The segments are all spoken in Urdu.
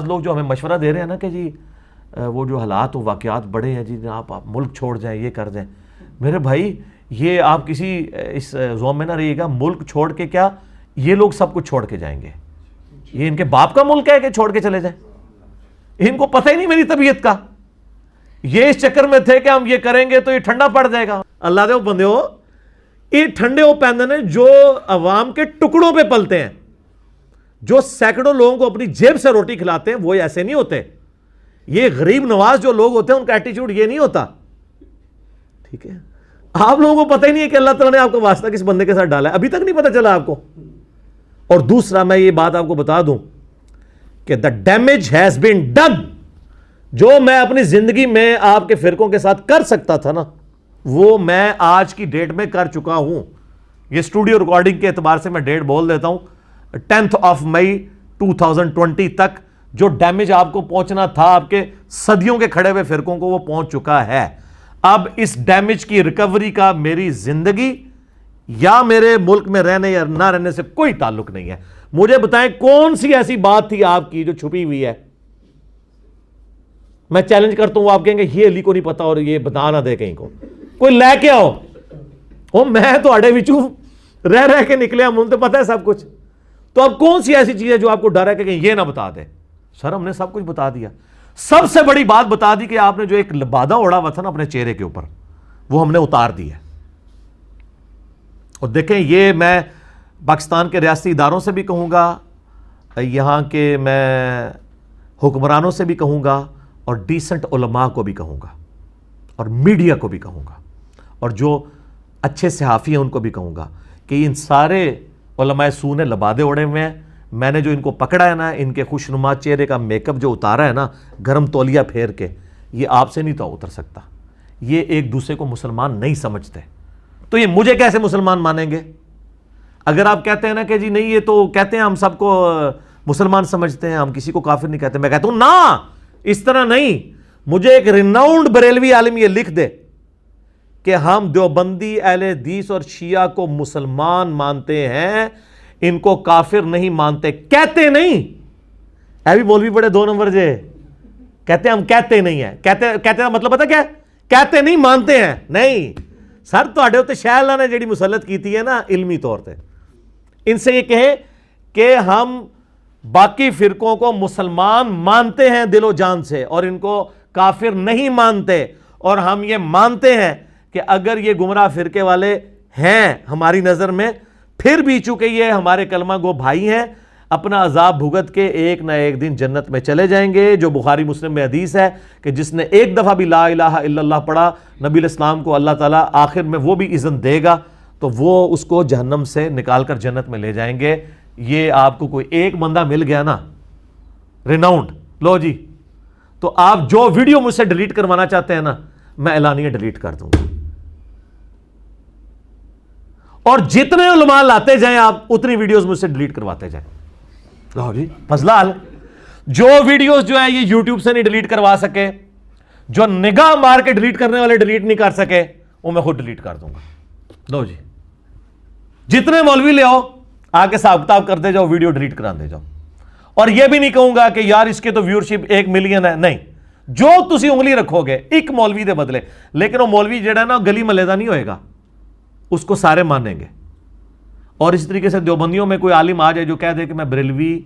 بعض لوگ جو ہمیں مشورہ دے رہے ہیں نا کہ جی وہ جو حالات و واقعات بڑے ہیں جی آپ ملک چھوڑ جائیں, یہ کر دیں, میرے بھائی یہ آپ کسی اس زوم میں نہ رہیے گا. ملک چھوڑ کے کیا, یہ لوگ سب کچھ چھوڑ کے جائیں گے. یہ ان کے باپ کا ملک ہے کہ چھوڑ کے چلے جائیں؟ ان کو پتہ ہی نہیں میری طبیعت کا. یہ اس چکر میں تھے کہ ہم یہ کریں گے تو یہ ٹھنڈا پڑ جائے گا. اللہ دے بندے ہو, یہ ٹھنڈے ہو پیندے نے جو عوام کے ٹکڑوں پہ پلتے ہیں, جو سینکڑوں لوگوں کو اپنی جیب سے روٹی کھلاتے ہیں, وہ ایسے نہیں ہوتے. یہ غریب نواز جو لوگ ہوتے ہیں ان کا ایٹیچیوڈ یہ نہیں ہوتا. ٹھیک ہے, آپ لوگوں کو پتہ ہی نہیں ہے کہ اللہ تعالیٰ نے آپ کو واسطہ کس بندے کے ساتھ ڈالا ہے, ابھی تک نہیں پتہ چلا آپ کو. اور دوسرا میں یہ بات آپ کو بتا دوں کہ the damage has been done. جو میں اپنی زندگی میں آپ کے فرقوں کے ساتھ کر سکتا تھا نا, وہ میں آج کی ڈیٹ میں کر چکا ہوں. یہ اسٹوڈیو ریکارڈنگ کے اعتبار سے میں ڈیٹ بول دیتا ہوں, 10 مئی 2020 تک جو ڈیمیج آپ کو پہنچنا تھا آپ کے صدیوں کے کھڑے ہوئے فرقوں کو, وہ پہنچ چکا ہے. اب اس ڈیمیج کی ریکوری کا میری زندگی یا میرے ملک میں رہنے یا نہ رہنے سے کوئی تعلق نہیں ہے. مجھے بتائیں کون سی ایسی بات تھی آپ کی جو چھپی ہوئی ہے؟ میں چیلنج کرتا ہوں, آپ کہیں گے یہ علی کو نہیں پتا اور یہ بتا نہ دے کہیں کو, کوئی لے کے آؤ. میں تو اڑے وچوں رہ کے نکلے, مجھے تو پتا ہے سب کچھ. تو اب کون سی ایسی چیز ہے جو آپ کو ڈر ہے کہ کہیں یہ نہ بتا دے؟ سر ہم نے سب کچھ بتا دیا. سب سے بڑی بات بتا دی کہ آپ نے جو ایک لبادہ اڑا ہوا تھا نا اپنے چہرے کے اوپر, وہ ہم نے اتار دیا. اور دیکھیں یہ میں پاکستان کے ریاستی اداروں سے بھی کہوں گا, یہاں کے میں حکمرانوں سے بھی کہوں گا, اور ڈیسنٹ علماء کو بھی کہوں گا, اور میڈیا کو بھی کہوں گا, اور جو اچھے صحافی ہیں ان کو بھی کہوں گا کہ ان سارے علماء سو نے لبادے اڑے ہوئے ہیں. میں نے جو ان کو پکڑا ہے نا, ان کے خوشنما چہرے کا میک اپ جو اتارا ہے نا گرم تولیہ پھیر کے, یہ آپ سے نہیں تو اتر سکتا. یہ ایک دوسرے کو مسلمان نہیں سمجھتے, تو یہ مجھے کیسے مسلمان مانیں گے؟ اگر آپ کہتے ہیں نا کہ جی نہیں یہ تو کہتے ہیں ہم سب کو مسلمان سمجھتے ہیں, ہم کسی کو کافر نہیں کہتے, میں کہتا ہوں نا اس طرح نہیں. مجھے ایک ریناؤنڈ بریلوی عالم یہ لکھ دے کہ ہم دیوبندی اہل حدیث اور شیعہ کو مسلمان مانتے ہیں, ان کو کافر نہیں مانتے, کہتے نہیں. اے بھی مولوی بڑے 2 نمبر جے کہتے ہیں ہم کہتے نہیں ہیں. کہتے ہیں مطلب پتہ کیا, کہتے نہیں مانتے ہیں. نہیں سر, تواڈے اوتے شاہ اللہ نے جیڑی مسلط کیتی ہے نا علمی طور تے, ان سے یہ کہیں کہ ہم باقی فرقوں کو مسلمان مانتے ہیں دل و جان سے, اور ان کو کافر نہیں مانتے. اور ہم یہ مانتے ہیں کہ اگر یہ گمراہ فرقے والے ہیں ہماری نظر میں, پھر بھی چونکہ یہ ہمارے کلمہ گو بھائی ہیں, اپنا عذاب بھگت کے ایک نہ ایک دن جنت میں چلے جائیں گے. جو بخاری مسلم میں حدیث ہے کہ جس نے ایک دفعہ بھی لا الہ الا اللہ پڑھا, نبی الاسلام کو اللہ تعالیٰ آخر میں وہ بھی اذن دے گا تو وہ اس کو جہنم سے نکال کر جنت میں لے جائیں گے. یہ آپ کو کوئی ایک بندہ مل گیا نا ریناؤنڈ, لو جی, تو آپ جو ویڈیو مجھ سے ڈیلیٹ کروانا چاہتے ہیں نا, میں اعلانیہ ڈیلیٹ کر دوں گا. اور جتنے علماء لاتے جائیں آپ اتنی ویڈیوز مجھ سے ڈیلیٹ کرواتے جائیں. لو جی مسئلہ حل. جو ویڈیوز جو ہے یہ یوٹیوب سے نہیں ڈیلیٹ کروا سکے, جو نگاہ مار کے ڈیلیٹ کرنے والے ڈیلیٹ نہیں کر سکے, وہ میں خود ڈیلیٹ کر دوں گا. لو جی, جتنے مولوی لے آؤ آگے حساب کتاب کر دے جاؤ, ویڈیو ڈیلیٹ کرا دے جاؤ. اور یہ بھی نہیں کہوں گا کہ یار اس کے تو ویورشپ 1 ملین ہے, نہیں. جو تسی انگلی رکھو گے ایک مولوی دے بدلے, لیکن وہ مولوی جڑا نا گلی محلے دا نہیں ہوئے گا, اس کو سارے مانیں گے. اور اس طریقے سے دیوبندیوں میں کوئی عالم آ جائے جو کہہ دے کہ میں بریلوی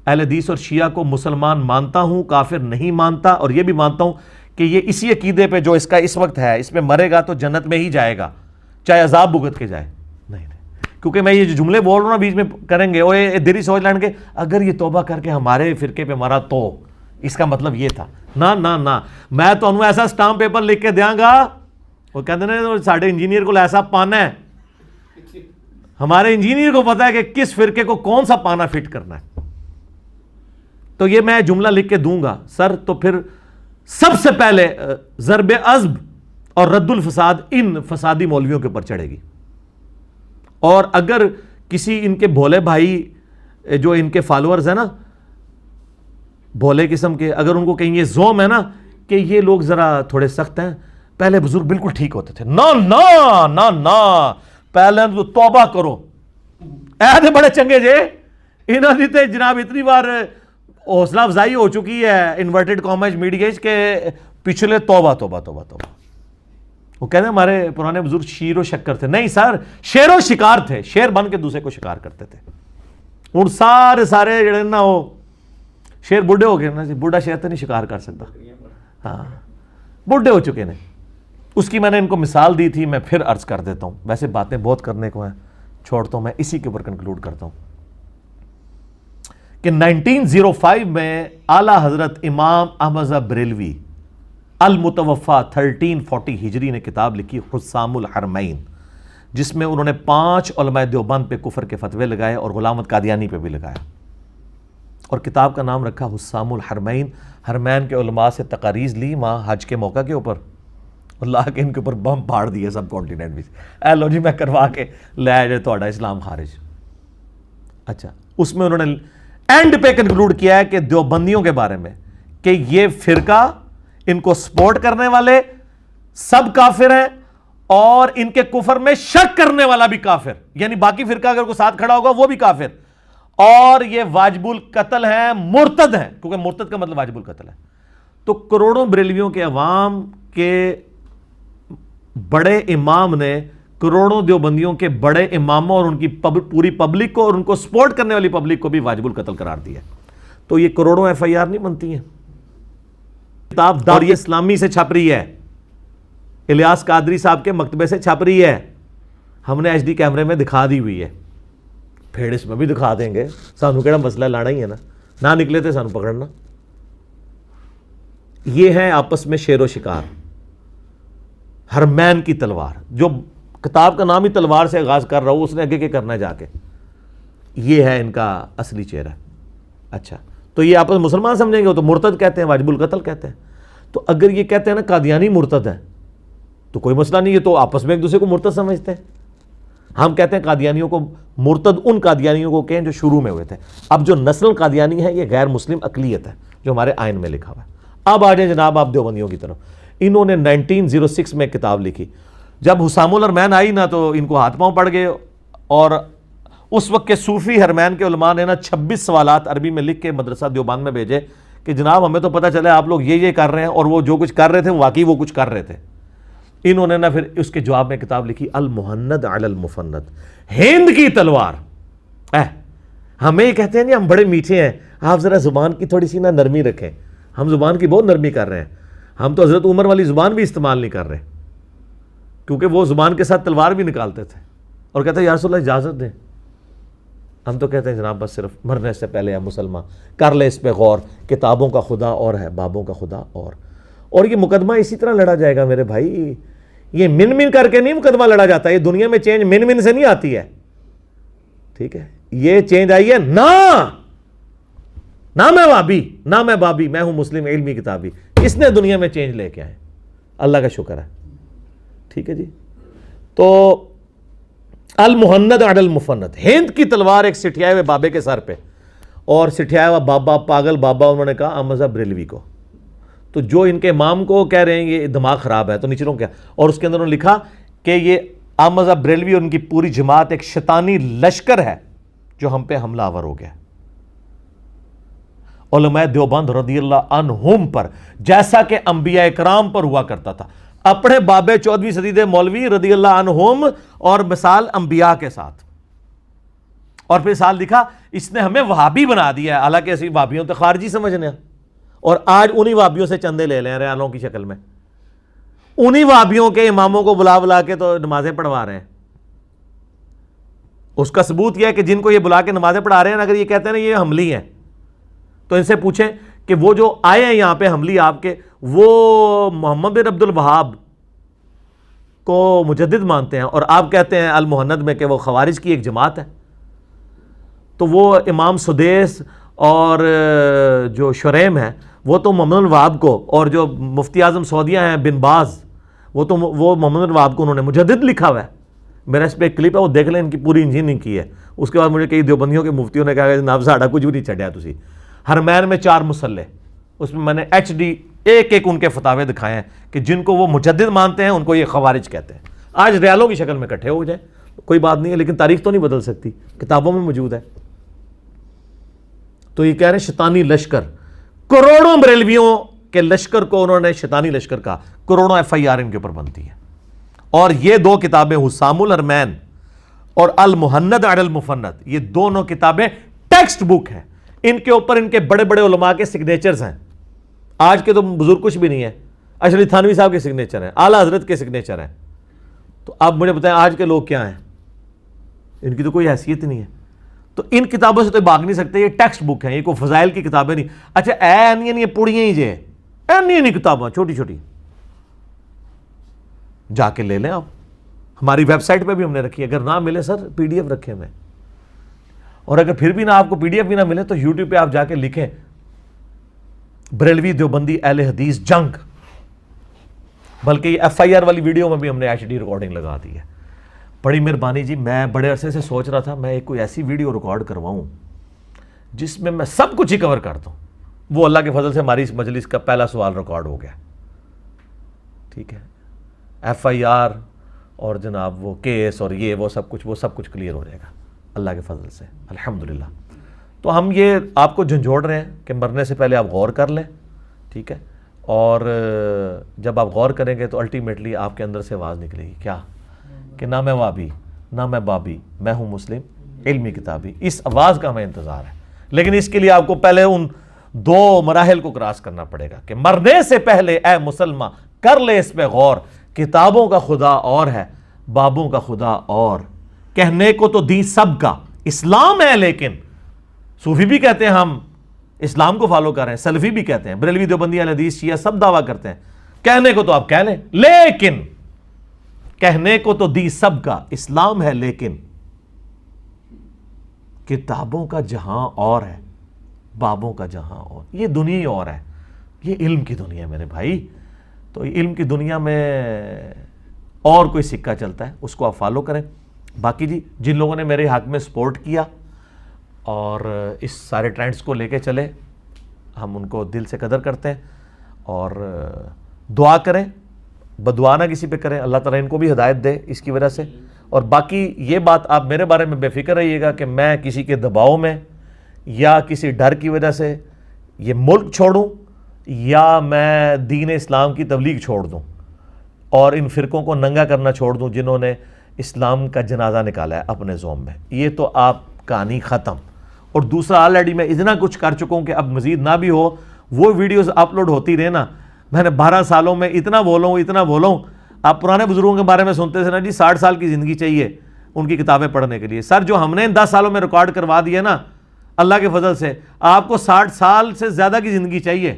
اہل حدیث اور شیعہ کو مسلمان مانتا ہوں, کافر نہیں مانتا, اور یہ بھی مانتا ہوں کہ یہ اسی عقیدے پہ جو اس کا اس وقت ہے, اس میں مرے گا تو جنت میں ہی جائے گا چاہے عذاب بھگت کے جائے. نہیں, کیونکہ میں یہ جو جملے بول رہا ہوں بیچ میں کریں گے وہ دری سوچ لیں گے اگر یہ توبہ کر کے ہمارے فرقے پہ مرا تو اس کا مطلب یہ تھا. نہ میں تو انہوں ایسا سٹامپ پیپر لکھ کے دیاں گا, وہ کہتے ہیں ساڑھے انجینئر کو ایسا پانا ہے, ہمارے انجینئر کو پتا ہے کہ کس فرقے کو کون سا پانا فٹ کرنا ہے. تو یہ میں جملہ لکھ کے دوں گا سر, تو پھر سب سے پہلے ضرب عزب اور رد الفساد ان فسادی مولویوں کے اوپر چڑھے گی. اور اگر کسی ان کے بھولے بھائی جو ان کے فالوورز ہیں نا, بھولے قسم کے, اگر ان کو کہیں یہ زوم ہے نا کہ یہ لوگ ذرا تھوڑے سخت ہیں, پہلے بزرگ بالکل ٹھیک ہوتے تھے, نا پہلے تو توبہ کرو, اے بڑے چنگے جے انہاں دی تے جناب اتنی بار حوصلہ افزائی ہو چکی ہے انورٹڈ کامرس میڈیا کے پچھلے توبہ توبہ توبہ توبہ. وہ کہتے ہیں ہمارے پرانے بزرگ شیر و شکر تھے. نہیں سر, شیر و شکار تھے. شیر بن کے دوسرے کو شکار کرتے تھے. ہوں سارے جڑے نا وہ شیر بڈھے ہو گئے نا جی, بڈھا شیر تو نہیں شکار کر سکتا. ہاں بڈھے ہو چکے نے. اس کی میں نے ان کو مثال دی تھی, میں پھر عرض کر دیتا ہوں. ویسے باتیں بہت کرنے کو ہیں, چھوڑتا ہوں, میں اسی کے اوپر کنکلوڈ کرتا ہوں کہ 1905 میں اعلی حضرت امام احمد بریلوی المتوفا 1340 ہجری نے کتاب لکھی حسام الحرمین, جس میں انہوں نے 5 علماء دیوبند پہ کفر کے فتوے لگائے اور غلامت قادیانی پہ بھی لگایا, اور کتاب کا نام رکھا حسام الحرمین. حرمین کے علماء سے تقاریض لی وہاں حج کے موقع کے اوپر, اللہ کے ان کے اوپر بم پھاڑ دیے سب کانٹیننٹ میں. اے لو جی میں کروا کے لے جائے تو اسلام خارج. اچھا, اس میں انہوں نے اینڈ پہ کنکلوڈ کیا ہے کہ دیوبندیوں کے بارے میں کہ یہ فرقہ, ان کو سپورٹ کرنے والے سب کافر ہیں, اور ان کے کفر میں شک کرنے والا بھی کافر, یعنی باقی فرقہ اگر کوئی ساتھ کھڑا ہوگا وہ بھی کافر, اور یہ واجب القتل ہیں, مرتد ہیں, کیونکہ مرتد کا مطلب واجب القتل ہے. تو کروڑوں بریلویوں کے عوام کے بڑے امام نے کروڑوں دیوبندیوں کے بڑے اماموں اور ان کی پوری پبلک کو اور ان کو سپورٹ کرنے والی پبلک کو بھی واجب القتل قرار دیا. تو یہ کروڑوں ایف آئی آر نہیں بنتی ہیں. کتاب داری اسلامی سے چھپ رہی ہے, الیاس قادری صاحب کے مکتبے سے چھپ رہی ہے, ہم نے ایچ ڈی کیمرے میں دکھا دی ہوئی ہے, پھر اس میں بھی دکھا دیں گے. سانو کیڑا مسئلہ لانا ہی ہے نا, نہ نکلے تھے سانو پکڑنا. یہ ہے آپس میں شیر و شکار. حرمین کی تلوار, جو کتاب کا نام ہی تلوار سے آغاز کر رہا ہوں, اس نے آگے کیا کرنا ہے جا کے, یہ ہے ان کا اصلی چہرہ. اچھا, تو یہ آپس مسلمان سمجھیں گے تو مرتد کہتے ہیں, واجب القتل کہتے ہیں. تو اگر یہ کہتے ہیں نا قادیانی مرتد ہے تو کوئی مسئلہ نہیں ہے, تو آپس میں ایک دوسرے کو مرتد سمجھتے ہیں. ہم کہتے ہیں قادیانیوں کو مرتد ان قادیانیوں کو کہیں جو شروع میں ہوئے تھے. اب جو نسل قادیانی ہے یہ غیر مسلم اقلیت ہے جو ہمارے آئین میں لکھا ہوا ہے. اب آ جائیں جناب آپ دیوبندیوں کی طرف. انہوں نے 1906 میں کتاب لکھی. جب حسام الحرمین آئی نا تو ان کو ہاتھ پاؤں پڑ گئے, اور اس وقت کے صوفی حرمین کے علماء نے نا 26 سوالات عربی میں لکھ کے مدرسہ دیوبند میں بھیجے کہ جناب ہمیں تو پتہ چلا آپ لوگ یہ کر رہے ہیں, اور وہ جو کچھ کر رہے تھے واقعی وہ کچھ کر رہے تھے. انہوں نے نا پھر اس کے جواب میں کتاب لکھی المہند علی المفند, ہند کی تلوار. ہمیں یہ کہتے ہیں نہیں ہم بڑے میٹھے ہیں, آپ ذرا زبان کی تھوڑی سی نا نرمی رکھیں. ہم زبان کی بہت نرمی کر رہے ہیں, ہم تو حضرت عمر والی زبان بھی استعمال نہیں کر رہے, کیونکہ وہ زبان کے ساتھ تلوار بھی نکالتے تھے اور کہتے ہیں یا رسول اللہ اجازت دیں. ہم تو کہتے ہیں جناب بس صرف مرنے سے پہلے ہے مسلمان, کر لے اس پہ غور, کتابوں کا خدا اور ہے بابوں کا خدا اور یہ مقدمہ اسی طرح لڑا جائے گا میرے بھائی. یہ من کر کے نہیں مقدمہ لڑا جاتا, یہ دنیا میں چینج من سے نہیں آتی ہے. ٹھیک ہے, یہ چینج آئی ہے نہ میں وابی نہ میں بابی, میں ہوں مسلم علمی کتابی. اس نے دنیا میں چینج لے کے آئے, اللہ کا شکر ہے. ٹھیک ہے جی. تو المہند علی المفند, ہند کی تلوار ایک سٹھیائے ہوئے بابے کے سر پہ, اور سٹھیایا ہوا بابا, پاگل بابا انہوں نے کہا احمد بریلوی کو. تو جو ان کے امام کو کہہ رہے ہیں یہ دماغ خراب ہے, تو نیچروں کیا, اور اس کے اندر انہوں نے لکھا کہ یہ احمد بریلوی اور ان کی پوری جماعت ایک شیطانی لشکر ہے جو ہم پہ حملہ آور ہو گیا. علماء دیوبند رضی اللہ عنہم پر جیسا کہ انبیاء اکرام پر ہوا کرتا تھا, اپنے بابے 14ویں صدی دے مولوی رضی اللہ عنہم اور مثال انبیاء کے ساتھ. اور پھر سال لکھا اس نے ہمیں وہابی بنا دیا ہے, حالانکہ ایسی وہابیوں تو خارجی سمجھنے ہیں, اور آج انہی وہابیوں سے چندے لے لیں ریالوں کی شکل میں. انہی وہابیوں کے اماموں کو بلا کے تو نمازیں پڑھوا رہے ہیں. اس کا ثبوت یہ ہے کہ جن کو یہ بلا کے نمازیں پڑھا رہے ہیں, اگر یہ کہتے ہیں نا یہ حملی ہیں, تو ان سے پوچھیں کہ وہ جو آئے ہیں یہاں پہ حملی آپ کے, وہ محمد بن عبد الوہاب کو مجدد مانتے ہیں, اور آپ کہتے ہیں المہند میں کہ وہ خوارج کی ایک جماعت ہے. تو وہ امام سدیس اور جو شریم ہے وہ تو محمد الوہاب کو, اور جو مفتی اعظم سعودیہ ہیں بن باز وہ محمد الوہاب کو انہوں نے مجدد لکھا ہوا ہے. میرا اس پہ ایک کلپ ہے, وہ دیکھ لیں, ان کی پوری انجینئرنگ کی ہے. اس کے بعد مجھے کئی دیوبندیوں کے مفتیوں نے کہا کہ جناب ساڑھا کچھ بھی نہیں چڑھیا تسی. حرمین میں 4 مسلح, اس میں نے ایچ ڈی ایک ان کے فتاوے دکھائے ہیں کہ جن کو وہ مجدد مانتے ہیں ان کو یہ خوارج کہتے ہیں. آج ریالوں کی شکل میں اکٹھے ہو جائیں کوئی بات نہیں ہے, لیکن تاریخ تو نہیں بدل سکتی, کتابوں میں موجود ہے. تو یہ کہہ رہے ہیں شیطانی لشکر، کروڑوں بریلویوں کے لشکر کو انہوں نے شیطانی لشکر کہا، کروڑوں FIR ان کے اوپر بنتی ہے. اور یہ دو کتابیں حسام الحرمین اور المہند علی المفند، یہ دونوں کتابیں ٹیکسٹ بک ہیں. ان کے اوپر ان کے بڑے بڑے علماء کے سگنیچرز ہیں. آج کے تو بزرگ کچھ بھی نہیں ہے، اشرف تھانوی صاحب کے سگنیچر ہیں، اعلیٰ حضرت کے سگنیچر ہیں. تو اب مجھے بتائیں آج کے لوگ کیا ہیں؟ ان کی تو کوئی حیثیت نہیں ہے. تو ان کتابوں سے تو بھاگ نہیں سکتے، یہ ٹیکسٹ بک ہیں، یہ کوئی فضائل کی کتابیں نہیں. اچھا یہ پڑھیے ہی جے نہیں کتابیں چھوٹی چھوٹی، جا کے لے لیں آپ. ہماری ویب سائٹ پہ بھی ہم نے رکھی ہے، اگر نہ ملے سر PDF رکھے ہوئے. اور اگر پھر بھی نہ آپ کو PDF بھی نہ ملے تو YouTube پہ آپ جا کے لکھیں بریلوی دیوبندی اہل حدیث جنگ. بلکہ یہ FIR والی ویڈیو میں بھی ہم نے HD ریکارڈنگ لگا دی ہے. بڑی مہربانی جی، میں بڑے عرصے سے سوچ رہا تھا میں ایک کوئی ایسی ویڈیو ریکارڈ کرواؤں جس میں سب کچھ ہی کور کر دوں. وہ اللہ کے فضل سے ہماری اس مجلس کا پہلا سوال ریکارڈ ہو گیا. ٹھیک ہے، FIR اور جناب وہ کیس اور یہ وہ سب کچھ کلیئر ہو جائے گا اللہ کے فضل سے الحمدللہ. تو ہم یہ آپ کو جھنجھوڑ رہے ہیں کہ مرنے سے پہلے آپ غور کر لیں. ٹھیک ہے، اور جب آپ غور کریں گے تو الٹیمیٹلی آپ کے اندر سے آواز نکلے گی کیا کہ نہ میں وابی نہ میں بابی، میں ہوں مسلم علمی کتابی. اس آواز کا ہمیں انتظار ہے، لیکن اس کے لیے آپ کو پہلے ان دو مراحل کو کراس کرنا پڑے گا کہ مرنے سے پہلے اے مسلمان کر لے اس پہ غور. کتابوں کا خدا اور ہے، بابوں کا خدا اور. کہنے کو تو دین سب کا اسلام ہے، لیکن صوفی بھی کہتے ہیں ہم اسلام کو فالو کر رہے ہیں، سلفی بھی کہتے ہیں، بریلوی دیوبندی اہل حدیث شیعہ سب دعویٰ کرتے ہیں. کہنے کو تو آپ کہہ لیں، لیکن کہنے کو تو دی سب کا اسلام ہے، لیکن کتابوں کا جہاں اور ہے، بابوں کا جہاں اور. یہ دنیا ہی اور ہے، یہ علم کی دنیا ہے میرے بھائی. تو علم کی دنیا میں اور کوئی سکہ چلتا ہے، اس کو آپ فالو کریں. باقی جی جن لوگوں نے میرے حق میں سپورٹ کیا اور اس سارے ٹرینڈز کو لے کے چلے، ہم ان کو دل سے قدر کرتے ہیں. اور دعا کریں، بدعا نہ کسی پہ کریں، اللہ تعالیٰ ان کو بھی ہدایت دے اس کی وجہ سے. اور باقی یہ بات آپ میرے بارے میں بے فکر رہیے گا کہ میں کسی کے دباؤ میں یا کسی ڈر کی وجہ سے یہ ملک چھوڑوں یا میں دین اسلام کی تبلیغ چھوڑ دوں اور ان فرقوں کو ننگا کرنا چھوڑ دوں جنہوں نے اسلام کا جنازہ نکالا ہے اپنے زوم میں. یہ تو آپ کہانی ختم. اور دوسرا آلریڈی میں اتنا کچھ کر چکا ہوں کہ اب مزید نہ بھی ہو. وہ ویڈیوز اپلوڈ ہوتی رہے نا، میں نے 12 سالوں میں اتنا بولوں. آپ پرانے بزرگوں کے بارے میں سنتے تھے نا جی 60 سال کی زندگی چاہیے ان کی کتابیں پڑھنے کے لیے. سر جو ہم نے 10 سالوں میں ریکارڈ کروا دیا نا اللہ کے فضل سے، آپ کو 60 سال سے زیادہ کی زندگی چاہیے.